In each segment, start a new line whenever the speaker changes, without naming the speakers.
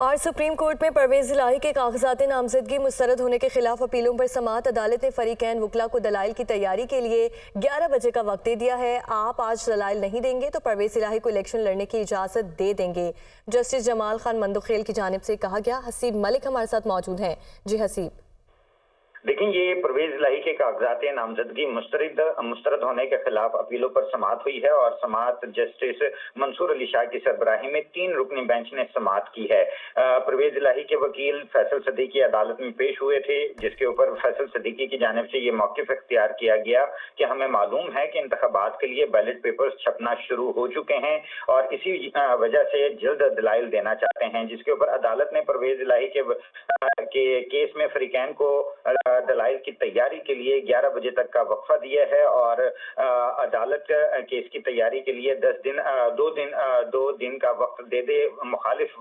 और supreme court में परवेज इलाही के कागजात नामजदगी मुस्तरद होने के खिलाफ अपीलों पर समाअत अदालत ने फरीकैन वकला को दलाइल की तैयारी के लिए 11 बजे का वक्त दे दिया है। आप आज दलाइल नहीं देंगे तो परवेज इलाही को इलेक्शन लड़ने की इजाज़त दे देंगे। जस्टिस जमाल खान मंदोखेल की जानिब से कहा गया। हसीब मलिक हमारे साथ मौजूद हैं। जी हसीब।
लेकिन ये परवेज इलाही के कागजात नामजदगी मुस्तरद होने के खिलाफ अपीलों पर समाअत हुई है और समाअत जस्टिस मंसूर अली शाह की सरबराही में 3 रुकनी बेंच ने समाअत की है। परवेज इलाही के वकील फैसल सदीकी अदालत में पेश हुए थे, जिसके ऊपर फैसल सदीकी की जानिब से ये मौक़िफ़ इख्तियार किया गया कि हमें मालूम है कि इंतखाबात के लिए बैलेट पेपर्स छपना शुरू हो चुके हैं और इसी वजह से जल्द दलाइल देना चाहते हैं, जिसके ऊपर अदालत ने परवेज इलाही के केस में फरीकैन को दलाइल की तैयारी के लिए 11 बजे तक का वक्फा दिया है और अदालत केस की तैयारी के लिए 2 दिन का वक्त दे दे। मुखालिफ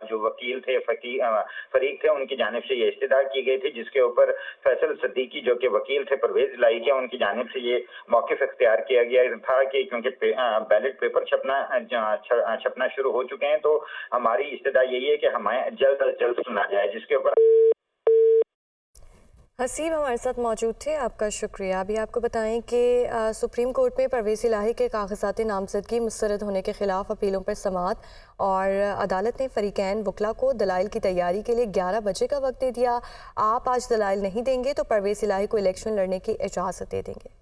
जो वकील थे फरीक थे, उनकी जानिब से ये इस्तदा की गई थी, जिसके ऊपर फैसल सदीकी जो कि वकील थे परवेज इलाही के, उनकी जानिब से ये मौक़िफ़ इख्तियार किया गया था कि क्योंकि बैलेट पेपर छपना शुरू हो चुके हैं तो हमारी इस्तदा यही है कि हमें जल्द अज जल्द सुना जाए, जिसके ऊपर
हसीब हमारे साथ मौजूद थे। आपका शुक्रिया। अभी आपको बताएं कि सुप्रीम कोर्ट में परवेज इलाही के कागजात नामजदगी मुस्तरद होने के खिलाफ अपीलों पर समाअत और अदालत ने फरीकैन वकला को दलाइल की तैयारी के लिए 11 बजे का वक्त दे दिया। आप आज दलाइल नहीं देंगे तो परवेज इलाही को इलेक्शन लड़ने की इजाज़त दे देंगे।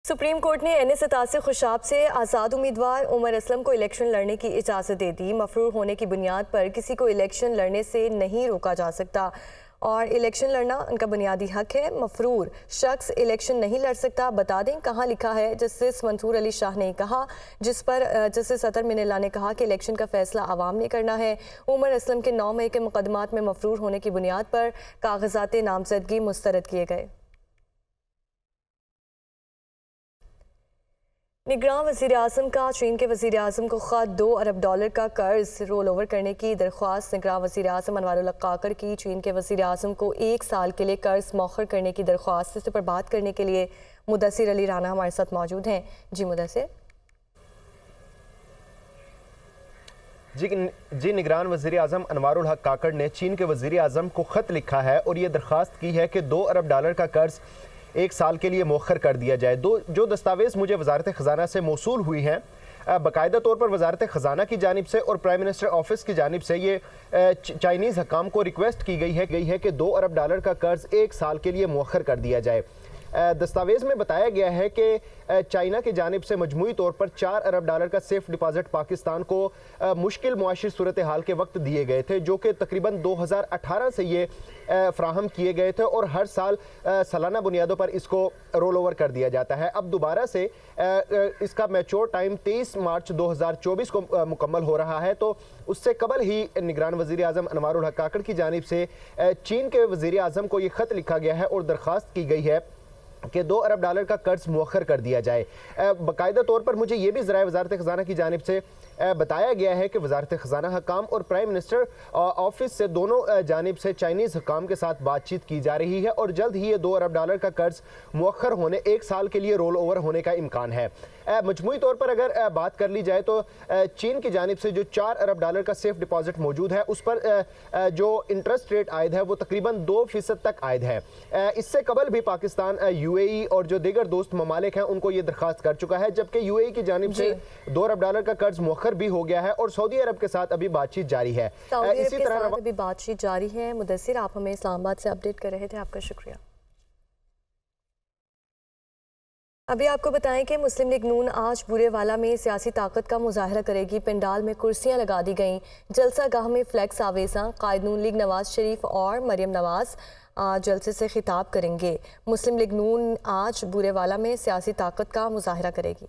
सुप्रीम कोर्ट ने NS87 खुशाब से आज़ाद उम्मीदवार उमर असलम को इलेक्शन लड़ने की इजाज़त दे दी। मफरूर होने की बुनियाद पर किसी को इलेक्शन लड़ने से नहीं रोका जा सकता और इलेक्शन लड़ना उनका बुनियादी हक है। मफरूर शख्स इलेक्शन नहीं लड़ सकता। बता दें कहाँ लिखा है। जस्टिस मंसूर अली शाह ने कहा, जिस पर जस्टिस अतर मिनल्ला ने कहा कि इलेक्शन का फैसला आवाम ने करना है। उमर असलम के 9 मई के मुकदमात में मफरूर होने की बुनियाद पर कागजात नामजदगी मुस्तरद किए गए। निगरान वज़ीर आज़म का चीन के वज़ीर आज़म को ख़त $2 अरब का कर्ज रोल ओवर करने की दरख्वास्त। निगरान वज़ीर आज़म अनवारुल हक काकड़ की चीन के वज़ीर आज़म को 1 साल के लिए कर्ज मौखर करने की दरख्वास्त। इस पर बात करने के लिए मुदस्सिर अली राना हमारे साथ मौजूद हैं। जी मुदस्सिर।
जी निगरान वज़ीर आज़म अनवारुल हक काकड़ ने चीन के वज़ीर आज़म को ख़त लिखा है और ये दरख्वास्त की है कि $2 अरब का कर्ज 1 साल के लिए मौखर कर दिया जाए। जो दस्तावेज़ मुझे वजारत ख़जाना से मौसूल हुई हैं, बाकायदा तौर पर वजारत ख़जाना की जानिब से और प्राइम मिनिस्टर ऑफिस की जानिब से ये चाइनीज़ हकाम को रिक्वेस्ट की गई है कि $2 अरब का कर्ज 1 साल के लिए मौखर कर दिया जाए। दस्तावेज़ में बताया गया है कि चाइना की जानिब से मजमूई तौर पर $4 अरब का सेफ डिपॉजिट पाकिस्तान को मुश्किल मुआशी सूरत हाल के वक्त दिए गए थे, जो कि तकरीबन 2018 से ये फ्राहम किए गए थे और हर साल सालाना बुनियादों पर इसको रोल ओवर कर दिया जाता है। अब दोबारा से इसका मैच्योर टाइम 23 मार्च 2024 को मुकम्मल हो रहा है, तो उससे कबल ही निगरान वज़ीर आज़म अनवारुल हक काकड़ की जानिब से चीन के वज़ीर आज़म को ये ख़त लिखा गया है और दरख्वास्त की गई है कि $2 अरब का कर्ज मौखर कर दिया जाए। बाकायदा तौर पर मुझे ये भी ज़राए वजारत ख़जाना की जानिब से बताया गया है कि वजारत ख़जाना हकाम और प्राइम मिनिस्टर ऑफिस से दोनों जानिब से चाइनीज़ हकाम के साथ बातचीत की जा रही है और जल्द ही ये $2 अरब का कर्ज मौखर होने 1 साल के लिए रोल ओवर होने का इम्कान है। मजमूई तौर पर अगर बात कर ली जाए तो चीन की जानिब से जो $4 अरब का सेफ डिपॉजिट मौजूद है, उस पर जो इंटरेस्ट रेट आयद है वो तकरीबन 2% तक आयद है। इससे कबल भी पाकिस्तान UAE और जो दीगर दोस्त ममालिक हैं उनको ये दरख्वास्त कर चुका है, जबकि UAE की जानिब से $2 अरब का कर्ज मौखर भी हो गया है और सऊदी अरब के साथ अभी बातचीत जारी है।
इसी तरह अभी बातचीत जारी है। मुदस्सिर, आप हमें इस्लामाबाद से अपडेट कर रहे थे, आपका शुक्रिया। अभी आपको बताएं कि मुस्लिम लीग नून आज बुरेवाला में सियासी ताकत का मुजाहरा करेगी। पंडाल में कुर्सियां लगा दी गईं। जलसा गाह में फ्लैक्स आवेज़ा कायद नून लीग नवाज शरीफ और मरियम नवाज जलसे से खिताब करेंगे। मुस्लिम लीग नून आज बुरेवाला में सियासी ताकत का मुजाहरा करेगी।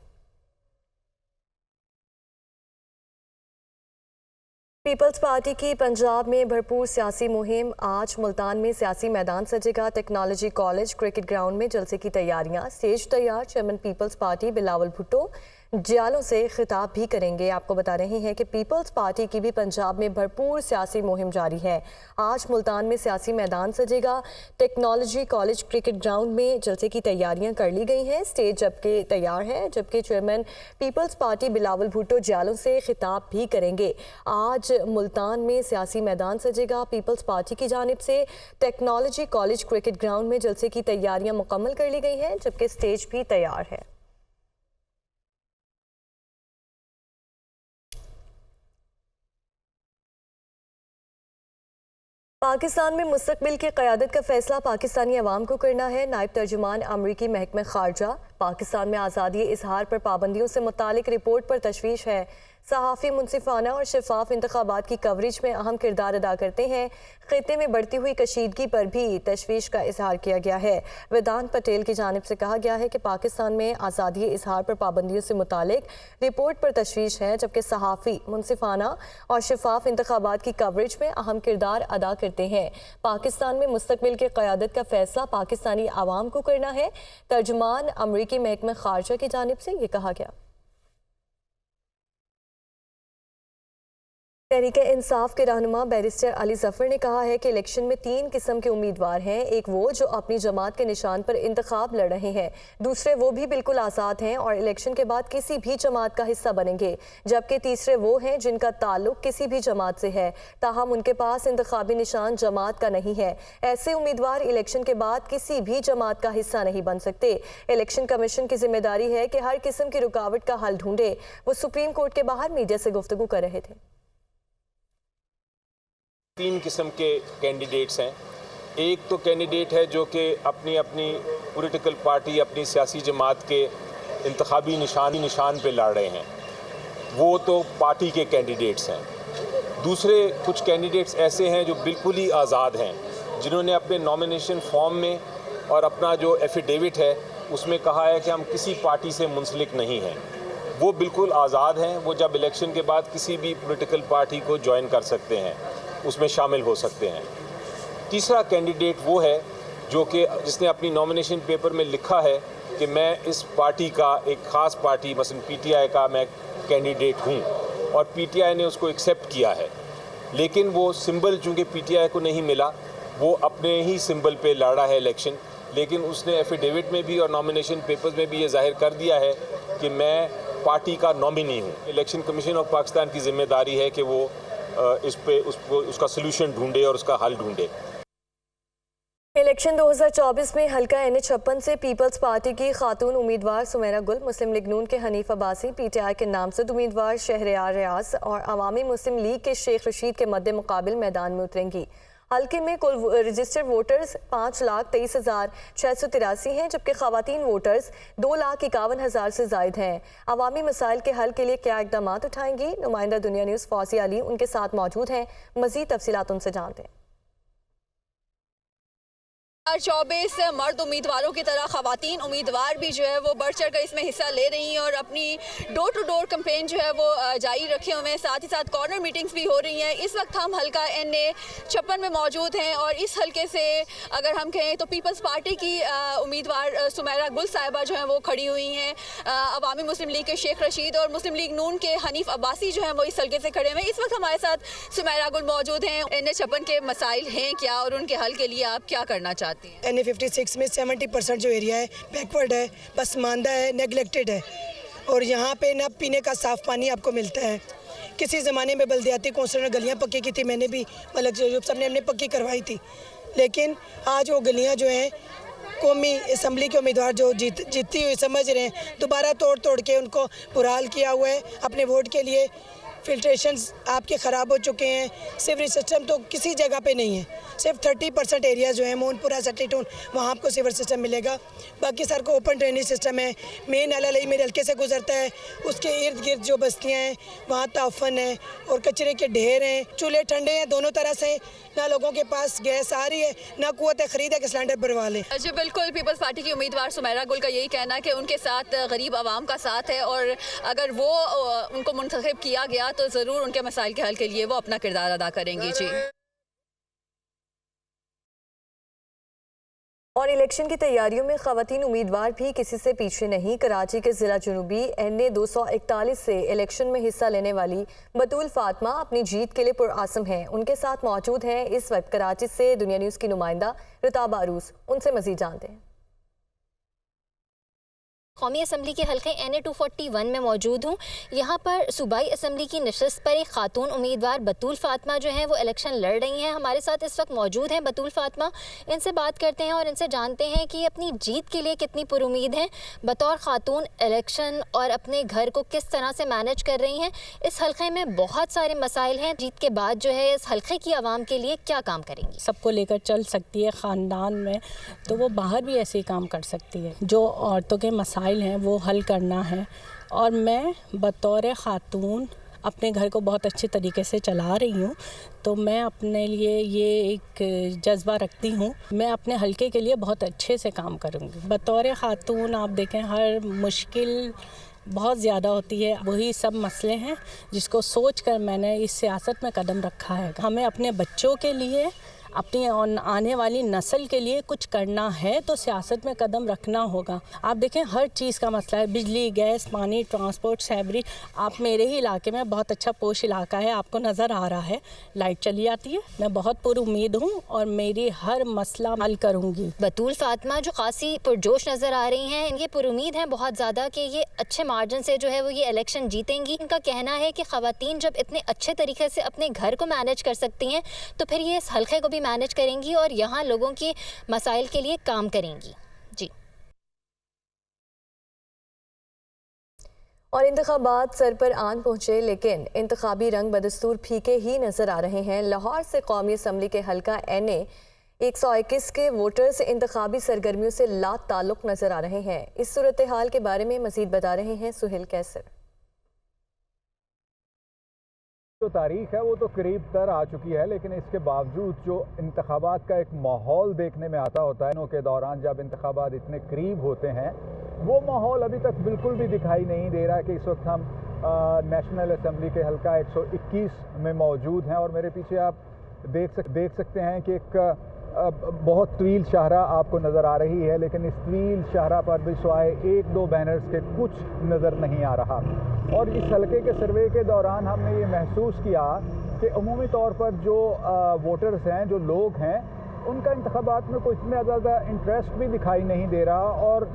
पीपल्स पार्टी की पंजाब में भरपूर सियासी मुहिम। आज मुल्तान में सियासी मैदान सजेगा। टेक्नोलॉजी कॉलेज क्रिकेट ग्राउंड में जलसे की तैयारियां। स्टेज तैयार। चेयरमैन पीपल्स पार्टी बिलावल भुट्टो जियालों से खिताब भी करेंगे। आपको बता रहे हैं कि पीपल्स पार्टी की भी पंजाब में भरपूर सियासी मुहिम जारी है। आज मुल्तान में सियासी मैदान सजेगा। टेक्नोलॉजी कॉलेज क्रिकेट ग्राउंड में जलसे की तैयारियां कर ली गई हैं। स्टेज जबकि तैयार है, जबकि चेयरमैन पीपल्स पार्टी बिलावल भुट्टो जियालों से खिताब भी करेंगे। आज मुल्तान में सियासी मैदान सजेगा। पीपल्स पार्टी की जानिब से टेक्नोलॉजी कॉलेज क्रिकेट ग्राउंड में जलसे की तैयारियां मुकम्मल कर ली गई हैं, जबकि स्टेज भी तैयार है। पाकिस्तान में मुस्तकबिल की क़यादत का फैसला पाकिस्तानी अवाम को करना है। नायब तर्जुमान अमरीकी महकमा खारजा पाकिस्तान में आज़ादी इजहार पर पाबंदियों से मुतालिक रिपोर्ट पर तशवीश है। सहाफ़ी मुनसिफाना और शफाफ इंतखाबात की कवरेज में अहम किरदार अदा करते हैं। खित्ते में बढ़ती हुई कशीदगी पर भी तशवीश का इजहार किया गया है। वेदांत पटेल की जानिब से कहा गया है कि पाकिस्तान में आज़ादी इजहार पर पाबंदियों से मुतालिक रिपोर्ट पर तशवीश है, जबकि सहाफ़ी मुनसिफाना और शफाफ इंतखाबात की कवरेज में अहम किरदार अदा करते हैं। पाकिस्तान में मुस्तकबिल की क़यादत का फैसला पाकिस्तानी आवाम को करना है। तर्जुमान अमरीकी महकमा खारजा की जानिब से ये कहा गया। तहरीक-ए-इंसाफ के रहनुमा बैरिस्टर अली जफर ने कहा है कि इलेक्शन में 3 किस्म के उम्मीदवार हैं। एक वो जो अपनी जमात के निशान पर इंतखाब लड़ रहे हैं, दूसरे वो भी बिल्कुल आज़ाद हैं और इलेक्शन के बाद किसी भी जमात का हिस्सा बनेंगे, जबकि तीसरे वो हैं जिनका ताल्लुक किसी भी जमात से है, ताहम उनके पास इंतखाबी निशान जमात का नहीं है। ऐसे उम्मीदवार इलेक्शन के बाद किसी भी जमात का हिस्सा नहीं बन सकते। इलेक्शन कमीशन की जिम्मेदारी है कि हर किस्म की रुकावट का हल ढूंढे। वो सुप्रीम कोर्ट के बाहर मीडिया से गुफ्तगू कर रहे थे।
3 किस्म के कैंडिडेट्स हैं। एक तो कैंडिडेट है जो कि अपनी अपनी पॉलिटिकल पार्टी, अपनी सियासी जमात के इंतखाबी निशान पे लड़ रहे हैं, वो तो पार्टी के कैंडिडेट्स हैं। दूसरे कुछ कैंडिडेट्स ऐसे हैं जो बिल्कुल ही आज़ाद हैं, जिन्होंने अपने नॉमिनेशन फॉर्म में और अपना जो एफिडेविट है उसमें कहा है कि हम किसी पार्टी से मुंसलिक नहीं हैं। वो बिल्कुल आज़ाद हैं। वो जब इलेक्शन के बाद किसी भी पॉलिटिकल पार्टी को ज्वाइन कर सकते हैं, उसमें शामिल हो सकते हैं। तीसरा कैंडिडेट वो है जो कि जिसने अपनी नॉमिनेशन पेपर में लिखा है कि मैं इस पार्टी का, एक ख़ास पार्टी मसलन पीटीआई का मैं कैंडिडेट हूँ, और पीटीआई ने उसको एक्सेप्ट किया है, लेकिन वो सिंबल चूँकि पीटीआई को नहीं मिला, वो अपने ही सिंबल पे लड़ा है इलेक्शन, लेकिन उसने एफिडेविट में भी और नॉमिनेशन पेपर्स में भी ये जाहिर कर दिया है कि मैं पार्टी का नॉमिनी हूँ। इलेक्शन कमीशन ऑफ पाकिस्तान की जिम्मेदारी है कि वो इस पे उसका सलूशन ढूंढे और उसका हल ढूंढे।
इलेक्शन 2024 में हल्का NH56 से पीपल्स पार्टी की खातून उम्मीदवार सुमेरा गुल, मुस्लिम लीग नून के हनीफ अब्बासी, पीटीआई के नामजद उम्मीदवार शहरयार रियाज और अवामी मुस्लिम लीग के शेख रशीद के मद्दे मुकाबिल मैदान में उतरेंगी। हल्के में कुल रजिस्टर्ड वोटर्स 5,23,683 हैं, जबकि खवातीन वोटर्स 2,51,000 से जायद हैं। अवामी मसाइल के हल के लिए क्या इकदाम उठाएंगी? नुमाइंदा दुनिया न्यूज़ फौजिया अली उनके साथ मौजूद हैं। मज़ीद तफसीलात उनसे जानते हैं।
2024 मर्द उम्मीदवारों की तरह खवातीन उम्मीदवार भी जो है वो बढ़ चढ़ कर इसमें हिस्सा ले रही हैं और अपनी डोर टू डोर कैंपेन जो है वो जारी रखे हुए हैं। साथ ही साथ कॉर्नर मीटिंग्स भी हो रही हैं। इस वक्त हम हल्का NH56 में मौजूद हैं और इस हल्के से अगर हम कहें तो पीपल्स पार्टी की उम्मीदवार सुमेरा गुल साहिबा जो हैं वो खड़ी हुई हैं। अवामी मुस्लिम लीग के शेख रशीद और मुस्लिम लीग नून के हनीफ अब्बासी जो हैं वो इस हल्के से खड़े हुए हैं। इस वक्त हमारे साथ सुमेरा गुल मौजूद हैं। NH56 के मसाइल हैं क्या और उनके हल के लिए आप क्या करना चाहते हैं?
NA56 में 70% जो एरिया है बैकवर्ड है, पसमानदा है, नेगलेक्टेड है और यहाँ पे ना पीने का साफ़ पानी आपको मिलता है। किसी ज़माने में बल्दियाती कौंसिलर ने गलियाँ पक्की की थी, मैंने भी मलक जयूब साहब ने हमने पक्की करवाई थी, लेकिन आज वो गलियाँ जो हैं कौमी असम्बली के उम्मीदवार जो जीतती हुई समझ रहे हैं, दोबारा तोड़ के उनको बुरहाल किया हुआ है अपने वोट के लिए। फिल्ट्रेशंस आपके ख़राब हो चुके हैं। सीवरेज सिस्टम तो किसी जगह पे नहीं है, सिर्फ 30% एरिया जो है मोहनपुरा सट्टीटून वहाँ आपको सीवर सिस्टम मिलेगा। बाकी सर को ओपन ड्रेनेज सिस्टम है। मेन अलालई मेरे हल्के से गुजरता है, उसके इर्द गिर्द जो बस्तियाँ हैं वहाँ ताफन है और कचरे के ढेर हैं। चूल्हे ठंडे हैं दोनों तरह से, ना लोगों के पास गैस आ रही है ना कुव्वत ख़रीद है कि सिलेंडर भरवा लें।
जी बिल्कुल, पीपल्स पार्टी की उम्मीदवार सुमेरा गुल का यही कहना है कि उनके साथ गरीब आवाम का साथ है और अगर वो उनको मुंतखब किया गया तो ज़रूर उनके मसाइल के हल के लिए वो अपना किरदार अदा करेंगी। जी।
और इलेक्शन की तैयारियों में खवातीन उम्मीदवार भी किसी से पीछे नहीं। कराची के जिला जुनूबी NA 241 से इलेक्शन में हिस्सा लेने वाली बतूल फातिमा अपनी जीत के लिए पुरआज़म हैं। उनके साथ मौजूद हैं इस वक्त कराची से दुनिया न्यूज़ की नुमाइंदा रिताबा अरूस। उनसे मज़ीद जानते हैं।
कौमी असम्बली के हल्के NA 241 में मौजूद हूँ। यहाँ पर सूबाई असम्बली की नशस्त पर एक खातून उम्मीदवार बतूल फातिमा जो हैं वो इलेक्शन लड़ रही हैं। हमारे साथ इस वक्त मौजूद हैं बतूल फातिमा। इनसे बात करते हैं और इनसे जानते हैं कि अपनी जीत के लिए कितनी पुरुमीद हैं, बतौर खातून इलेक्शन और अपने घर को किस तरह से मैनेज कर रही हैं। इस हल्के में बहुत सारे मसाइल हैं। जीत के बाद जो है इस हल्के की आवाम के लिए क्या काम करेंगी?
सबको लेकर चल सकती है ख़ानदान में, तो वो बाहर भी ऐसे ही काम कर सकती है। जो औरतों के मसाइल हैं वो हल करना है, और मैं बतौर ख़ातून अपने घर को बहुत अच्छे तरीके से चला रही हूँ, तो मैं अपने लिए ये एक जज्बा रखती हूँ, मैं अपने हल्के के लिए बहुत अच्छे से काम करूँगी। बतौर ख़ातून आप देखें हर मुश्किल बहुत ज़्यादा होती है, वही सब मसले हैं जिसको सोच कर मैंने इस सियासत में कदम रखा है। हमें अपने बच्चों के लिए, अपनी आने वाली नस्ल के लिए कुछ करना है तो सियासत में कदम रखना होगा। आप देखें हर चीज़ का मसला है, बिजली, गैस, पानी, ट्रांसपोर्ट, सैबरी। आप मेरे ही इलाके में बहुत अच्छा पोश इलाका है, आपको नज़र आ रहा है, लाइट चली जाती है। मैं बहुत पुरुमीद हूँ और मेरी हर मसला हल करूँगी।
बतूल फातिमा जो खासी पुरजोश नज़र आ रही हैं, इनकी पुरुमीद हैं बहुत ज़्यादा कि ये अच्छे मार्जिन से जो है वो ये इलेक्शन जीतेंगी। इनका कहना है कि ख़वातीन जब इतने अच्छे तरीके से अपने घर को मैनेज कर सकती हैं तो फिर ये इस हल्के को भी मैनेज करेंगी और यहाँ लोगों के मसाइल के लिए काम करेंगी। जी।
और इंतखाबात सर पर आन पहुंचे, लेकिन इंतखाबी रंग बदस्तूर फीके ही नजर आ रहे हैं। लाहौर से कौमी असम्बली के हल्का NA 121 के वोटर्स इंतखाबी सरगर्मियों से ला ताल्लुक नजर आ रहे हैं। इस सूरत हाल के बारे में मजीद बता रहे हैं सुहेल कैसर।
जो तारीख है वो तो करीब तर आ चुकी है, लेकिन इसके बावजूद जो इंतखाबात का एक माहौल देखने में आता होता है के दौरान, जब इंतखाबात इतने करीब होते हैं, वो माहौल अभी तक बिल्कुल भी दिखाई नहीं दे रहा है। कि इस वक्त हम नेशनल असम्बली के हल्का 121 में मौजूद हैं और मेरे पीछे आप देख सकते हैं कि एक बहुत तवील शाहरा आपको नज़र आ रही है, लेकिन इस तवील शाहरा पर भी सिवाय एक दो बैनर्स के कुछ नज़र नहीं आ रहा। और इस हल्के के सर्वे के दौरान हमने ये महसूस किया कि अमूमी तौर पर जो वोटर्स हैं, जो लोग हैं, उनका इंतखाबात में कोई इतना ज़्यादा इंटरेस्ट भी दिखाई नहीं दे रहा। और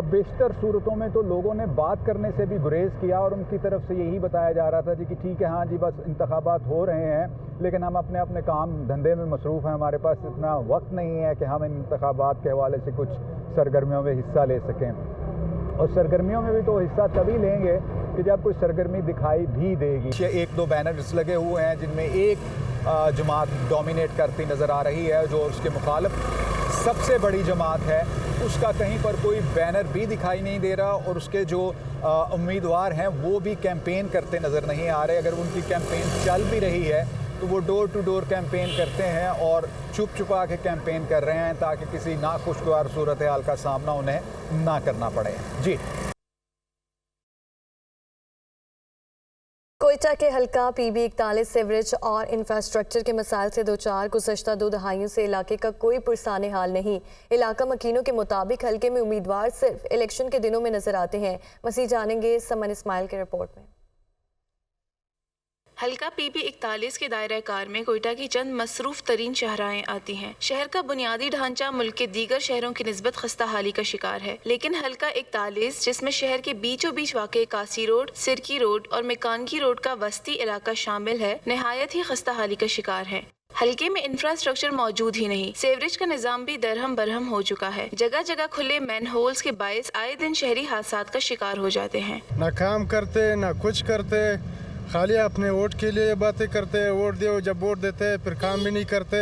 बेशतर सूरतों में तो लोगों ने बात करने से भी गुरेज किया और उनकी तरफ से यही बताया जा रहा था जी कि ठीक है, हाँ जी, बस इंतखाबात हो रहे हैं, लेकिन हम अपने अपने काम धंधे में मसरूफ़ हैं, हमारे पास इतना वक्त नहीं है कि हम इन इंतखाबात के हवाले से कुछ सरगर्मियों में हिस्सा ले सकें। और सरगर्मियों में भी तो हिस्सा तभी लेंगे कि जब कोई सरगर्मी दिखाई भी देगी। ये एक दो बैनर्स लगे हुए हैं जिनमें एक जमात डोमिनेट करती नज़र आ रही है, जो उसके मुखालिफ सबसे बड़ी जमात है, उसका कहीं पर कोई बैनर भी दिखाई नहीं दे रहा और उसके जो उम्मीदवार हैं वो भी कैंपेन करते नज़र नहीं आ रहे। अगर उनकी कैंपेन चल भी रही है तो वो डोर टू डोर कैंपेन करते हैं और छुप छुपा के कैंपेन कर रहे हैं ताकि किसी नाखुशगवार सूरत हाल का सामना उन्हें ना करना पड़े। जी।
कोयटा के हल्का PB 41 सीवरेज और इंफ्रास्ट्रक्चर के मसाइल से दो-चार गुज़श्ता 2 दहाइयों से इलाके का कोई पुरसाने हाल नहीं। इलाका मकीनों के मुताबिक हल्के में उम्मीदवार सिर्फ इलेक्शन के दिनों में नजर आते हैं। मज़ीद जानेंगे समन इस्माइल की रिपोर्ट में।
हल्का PB 41 के दायरा कार में कोयटा की चंद मसरूफ तरीन शहराएं आती हैं। शहर का बुनियादी ढांचा मुल्क के दीगर शहरों की निस्बत खस्ता हाली का शिकार है, लेकिन हल्का 41, जिसमें शहर के बीचों बीच वाक़े कासी रोड, सिरकी रोड और मेकानगी रोड का वस्ती इलाका शामिल है, नहायत ही खस्ता हाली का शिकार है। हल्के में इंफ्रास्ट्रक्चर मौजूद ही नहीं, सेवरेज का निजाम भी दरहम बरहम हो चुका है। जगह जगह खुले मैन होल्स के बायस आए दिन शहरी हादसात का शिकार हो जाते हैं।
ना काम करते ना कुछ करते, खाली अपने वोट के लिए बातें करते हैं, वोट दो, जब वोट देते हैं फिर काम भी नहीं करते।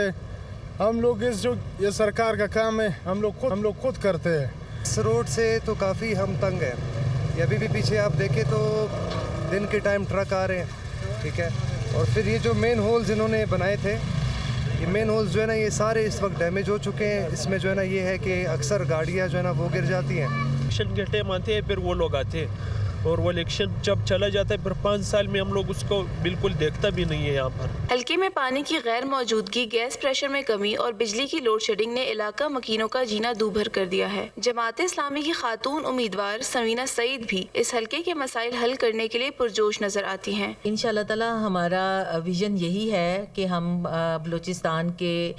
हम लोग ये सरकार का काम है, हम लोग खुद करते हैं।
इस रोड से तो काफ़ी हम तंग हैं। अभी भी पीछे आप देखें तो दिन के टाइम ट्रक आ रहे हैं, ठीक है, और फिर ये जो मेन होल्स इन्होंने बनाए थे, ये मेन होल्स जो है ना, ये सारे इस वक्त डैमेज हो चुके हैं। इसमें जो है ना ये है कि अक्सर गाड़ियाँ जो है ना वो गिर जाती हैं।
इलेक्शन के टाइम आते हैं, फिर वो लोग आते हैं, और वो इलेक्शन जब चला जाता है फिर 5 साल में हम लोग उसको बिल्कुल देखता भी नहीं है यहाँ पर।
हल्के में पानी की गैर मौजूदगी, गैस प्रेशर में कमी और बिजली की लोड शेडिंग ने इलाका मकीनों का जीना दूभर कर दिया है। जमात इस्लामी की खातून उम्मीदवार समीना सईद भी इस हल्के के मसाइल हल करने के लिए पुरजोश नजर आती हैं।
इंशाअल्लाह ताला हमारा विजन यही है कि हम बलूचिस्तान के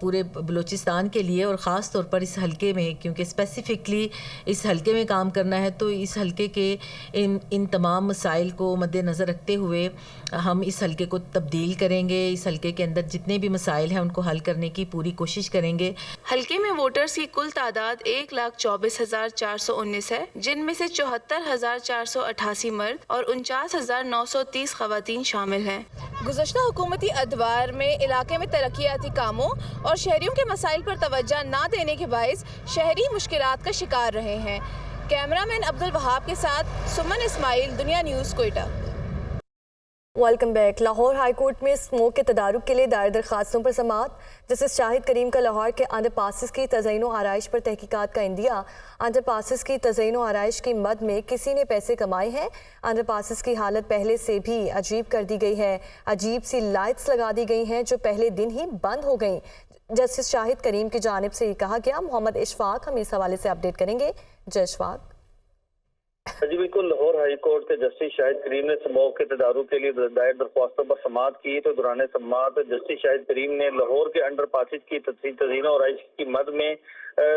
पूरे बलूचिस्तान के लिए और ख़ास तौर पर इस हल्के में, क्योंकि स्पेसिफ़िकली इस हल्के में काम करना है, तो इस हल्के के इन तमाम मसाइल को मद्देनज़र रखते हुए हम इस हल्के को तब्दील करेंगे। इस हल्के के अंदर जितने भी मसाइल हैं उनको हल करने की पूरी कोशिश करेंगे।
हल्के में वोटर्स की कुल तादाद 1,24,419 है, जिनमें से 74,488 मर्द और 49,930 खवातीन शामिल हैं। गुज़श्ता हुकूमती अदवार में इलाके में तरक्याती कामों और शहरियों के मसाइल पर तवज्जो न देने के बाइस शहरी मुश्किलात का शिकार रहे हैं। कैमरामैन अब्दुल वहाब के साथ सुमन इस्माइल, दुनिया news, Quetta.
Welcome back. Lahore high court में स्मोक के तदारुक के लिए दायर दरखास्तों पर समाअत। जस्टिस शाहिद करीम का लाहौर के अंडर पासिस की तज़यीन आराइश पर तहकीकात का इंदिया। अंडर पासिस की तज़यीन आराइश की मद में किसी ने पैसे कमाए हैं। अंडर पासिस की हालत पहले से भी अजीब कर दी गई है। अजीब सी लाइट्स लगा दी गई हैं जो पहले दिन ही बंद हो गई। जस्टिस शाहिद करीम की जानिब से ये कहा गया। मोहम्मद इशफाक हम इस हवाले से अपडेट करेंगे। जय इशफाक।
जी बिल्कुल, लाहौर हाई कोर्ट के जस्टिस शाहिद करीम ने स्मोक के तदारुक के लिए दायर दरख्वास्तों पर समाअत की। तो दौरान समाअत जस्टिस शाहिद करीम ने लाहौर के अंडर पासिस की तज़यीन और आराइश की मद में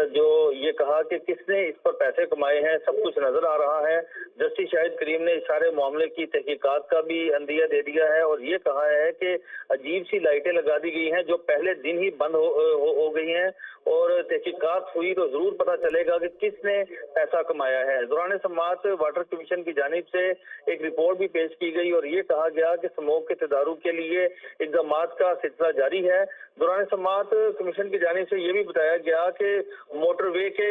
जो ये कहा कि किसने इस पर पैसे कमाए हैं, सब कुछ नजर आ रहा है। जस्टिस शाहिद करीम ने इस सारे मामले की तहकीकात का भी अंदिया दे दिया है और ये कहा है कि अजीब सी लाइटें लगा दी गई हैं जो पहले दिन ही बंद हो गई हैं और तहकीकात हुई तो जरूर पता चलेगा कि किसने पैसा कमाया है। दौरान समाअत वाटर कमीशन की जानिब से एक रिपोर्ट भी पेश की गई और ये कहा गया कि स्मोक के तदारुक के लिए इक़दाम का सिलसिला जारी है। दौरान समाअत कमीशन की जानिब से ये भी बताया गया कि मोटरवे के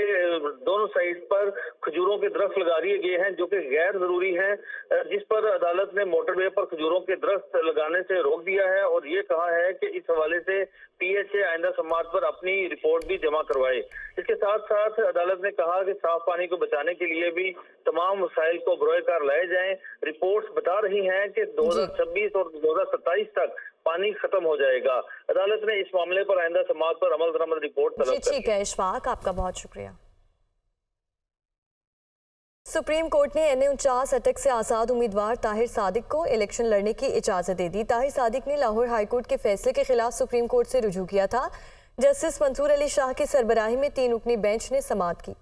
दोनों साइड पर खजूरों के दरख्त लगा दिए गए हैं जो कि गैर जरूरी हैं, जिस पर अदालत ने मोटरवे पर खजूरों के दरख्त लगाने से रोक दिया है और ये कहा है कि इस हवाले से PHA आइंदा समाअत पर अपनी रिपोर्ट भी जमा करवाए। इसके साथ साथ अदालत ने कहा कि साफ पानी को बचाने के लिए भी तमाम मसाइल को बरोएकार लाए जाएं। रिपोर्ट्स बता रही हैं कि 2026 और 2027 तक पानी खत्म हो जाएगा। अदालत ने इस मामले पर आइंदा समाअत पर अमल दरामद रिपोर्ट तलब कर दी।
ठीक है इशफाक, आपका बहुत शुक्रिया। सुप्रीम कोर्ट ने NA-49 अटक से आज़ाद उम्मीदवार ताहिर सादिक को इलेक्शन लड़ने की इजाज़त दे दी। ताहिर सादिक ने लाहौर हाई कोर्ट के फैसले के खिलाफ सुप्रीम कोर्ट से रुजू किया था। जस्टिस मंसूर अली शाह की सरबराही में 3 रुकनी बेंच ने समाअत की।